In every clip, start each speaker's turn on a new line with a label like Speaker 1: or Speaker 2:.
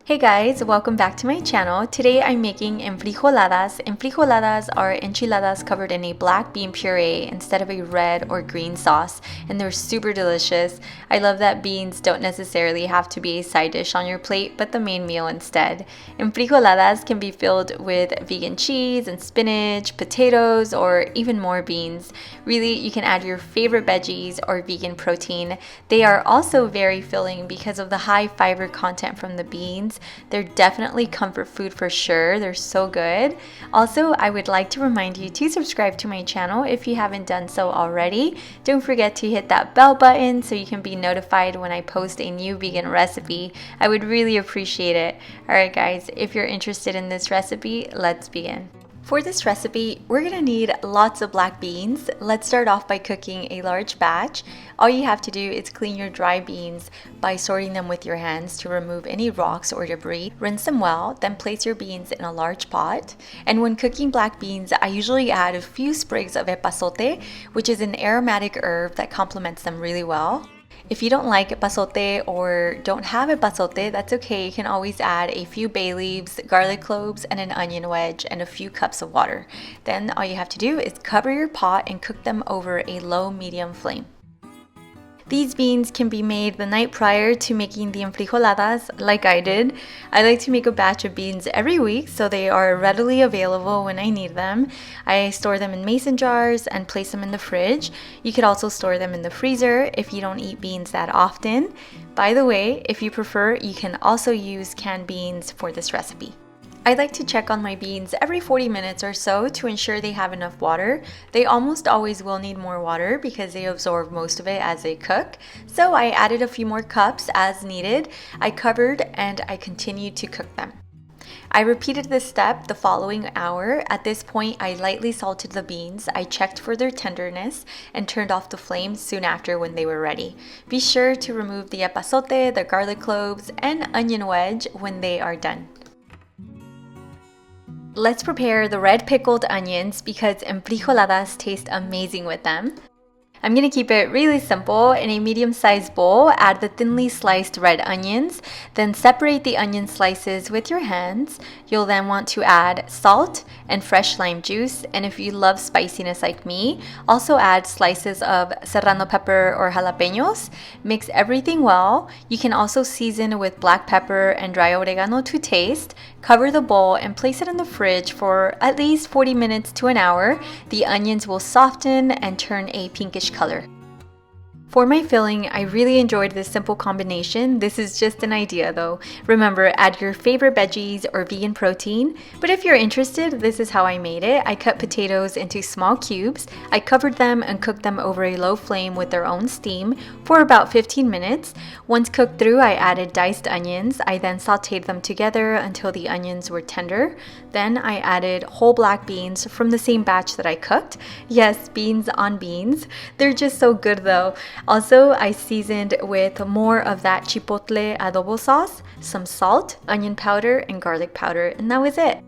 Speaker 1: Hey guys, welcome back to my channel. Today I'm making enfrijoladas. Enfrijoladas are enchiladas covered in a black bean puree instead of a red or green sauce, and they're super delicious. I love that beans don't necessarily have to be a side dish on your plate, but the main meal instead. Enfrijoladas can be filled with vegan cheese and spinach, potatoes, or even more beans. Really, you can add your favorite veggies or vegan protein. They are also very filling because of the high fiber content from the beans. They're definitely comfort food for sure. They're so good. Also, I would like to remind you to subscribe to my channel if you haven't done so already. Don't forget to hit that bell button so you can be notified when I post a new vegan recipe. I would really appreciate it. Alright guys, if you're interested in this recipe, let's begin. For this recipe, we're going to need lots of black beans. Let's start off by cooking a large batch. All you have to do is clean your dry beans by sorting them with your hands to remove any rocks or debris. Rinse them well, then place your beans in a large pot. And when cooking black beans, I usually add a few sprigs of epazote, which is an aromatic herb that complements them really well. If you don't like epazote or don't have epazote, that's okay. You can always add a few bay leaves, garlic cloves, and an onion wedge, and a few cups of water. Then all you have to do is cover your pot and cook them over a low-medium flame. These beans can be made the night prior to making the enfrijoladas, like I did. I like to make a batch of beans every week so they are readily available when I need them. I store them in mason jars and place them in the fridge. You could also store them in the freezer if you don't eat beans that often. By the way, if you prefer, you can also use canned beans for this recipe. I like to check on my beans every 40 minutes or so to ensure they have enough water. They almost always will need more water because they absorb most of it as they cook. So I added a few more cups as needed. I covered and I continued to cook them. I repeated this step the following hour. At this point, I lightly salted the beans. I checked for their tenderness and turned off the flame soon after when they were ready. Be sure to remove the epazote, the garlic cloves, and onion wedge when they are done. Let's prepare the red pickled onions because enfrijoladas taste amazing with them. I'm going to keep it really simple. In a medium-sized bowl, add the thinly sliced red onions, then separate the onion slices with your hands. You'll then want to add salt and fresh lime juice, and if you love spiciness like me, also add slices of serrano pepper or jalapenos. Mix everything well. You can also season with black pepper and dry oregano to taste. Cover the bowl and place it in the fridge for at least 40 minutes to an hour. The onions will soften and turn a pinkish color. For my filling, I really enjoyed this simple combination. This is just an idea though. Remember, add your favorite veggies or vegan protein. But if you're interested, this is how I made it. I cut potatoes into small cubes. I covered them and cooked them over a low flame with their own steam for about 15 minutes. Once cooked through, I added diced onions. I then sauteed them together until the onions were tender. Then I added whole black beans from the same batch that I cooked. Yes, beans on beans. They're just so good though. Also, I seasoned with more of that Chipotle adobo sauce, some salt, onion powder, and garlic powder, and that was it.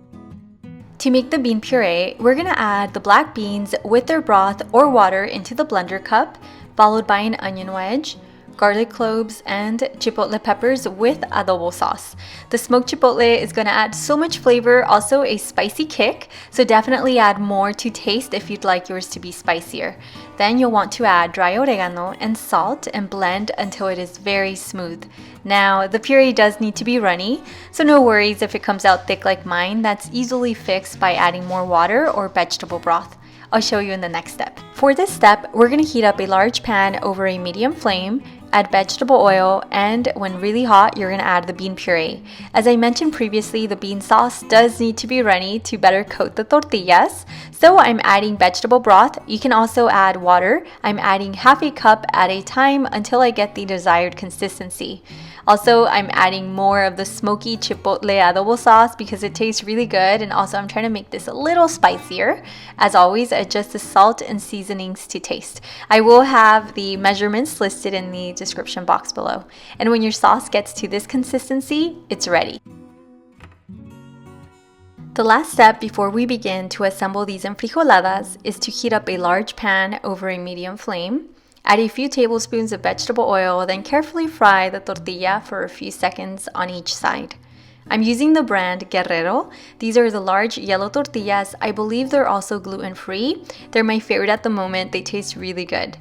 Speaker 1: To make the bean puree, we're going to add the black beans with their broth or water into the blender cup, followed by an onion wedge, garlic cloves, and chipotle peppers with adobo sauce. The smoked chipotle is going to add so much flavor, also a spicy kick, so definitely add more to taste if you'd like yours to be spicier. Then you'll want to add dry oregano and salt and blend until it is very smooth. Now, the puree does need to be runny, so no worries if it comes out thick like mine. That's easily fixed by adding more water or vegetable broth. I'll show you in the next step. For this step, we're going to heat up a large pan over a medium flame, add vegetable oil, and when really hot, you're going to add the bean puree. As I mentioned previously, the bean sauce does need to be runny to better coat the tortillas. So I'm adding vegetable broth. You can also add water. I'm adding half a cup at a time until I get the desired consistency. Also, I'm adding more of the smoky chipotle adobo sauce because it tastes really good, and also I'm trying to make this a little spicier. As always, adjust the salt and seasonings to taste. I will have the measurements listed in the description box below. And when your sauce gets to this consistency, it's ready. The last step before we begin to assemble these enfrijoladas is to heat up a large pan over a medium flame. Add a few tablespoons of vegetable oil, then carefully fry the tortilla for a few seconds on each side. I'm using the brand Guerrero. These are the large yellow tortillas. I believe they're also gluten-free. They're my favorite at the moment. They taste really good.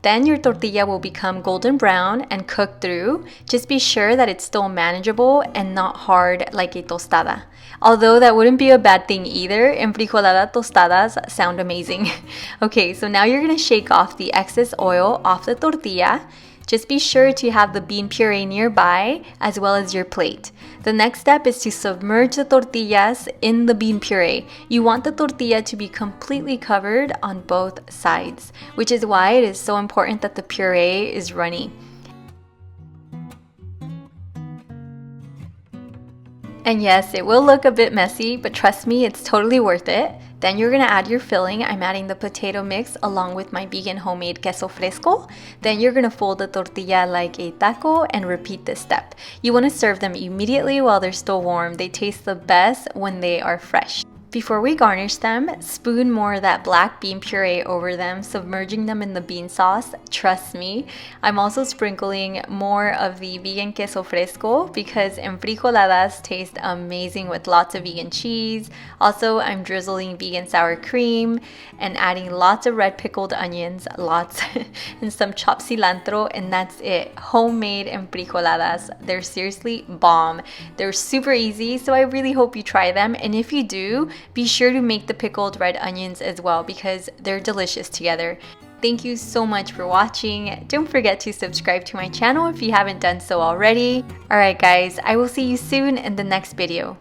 Speaker 1: Then your tortilla will become golden brown and cooked through. Just be sure that it's still manageable and not hard like a tostada. Although that wouldn't be a bad thing either, enfrijolada tostadas sound amazing. Okay, so now you're gonna shake off the excess oil off the tortilla. Just be sure to have the bean puree nearby as well as your plate. The next step is to submerge the tortillas in the bean puree. You want the tortilla to be completely covered on both sides, which is why it is so important that the puree is runny. And yes, it will look a bit messy, but trust me, it's totally worth it. Then you're gonna add your filling. I'm adding the potato mix along with my vegan homemade queso fresco. Then you're gonna fold the tortilla like a taco and repeat this step. You wanna serve them immediately while they're still warm. They taste the best when they are fresh. Before we garnish them, spoon more of that black bean puree over them, submerging them in the bean sauce. Trust me. I'm also sprinkling more of the vegan queso fresco because enfrijoladas taste amazing with lots of vegan cheese. Also, I'm drizzling vegan sour cream and adding lots of red pickled onions, lots, and some chopped cilantro, and that's it. Homemade enfrijoladas. They're seriously bomb. They're super easy, so I really hope you try them. And if you do, be sure to make the pickled red onions as well because they're delicious together. Thank you so much for watching. Don't forget to subscribe to my channel if you haven't done so already. Alright guys, I will see you soon in the next video.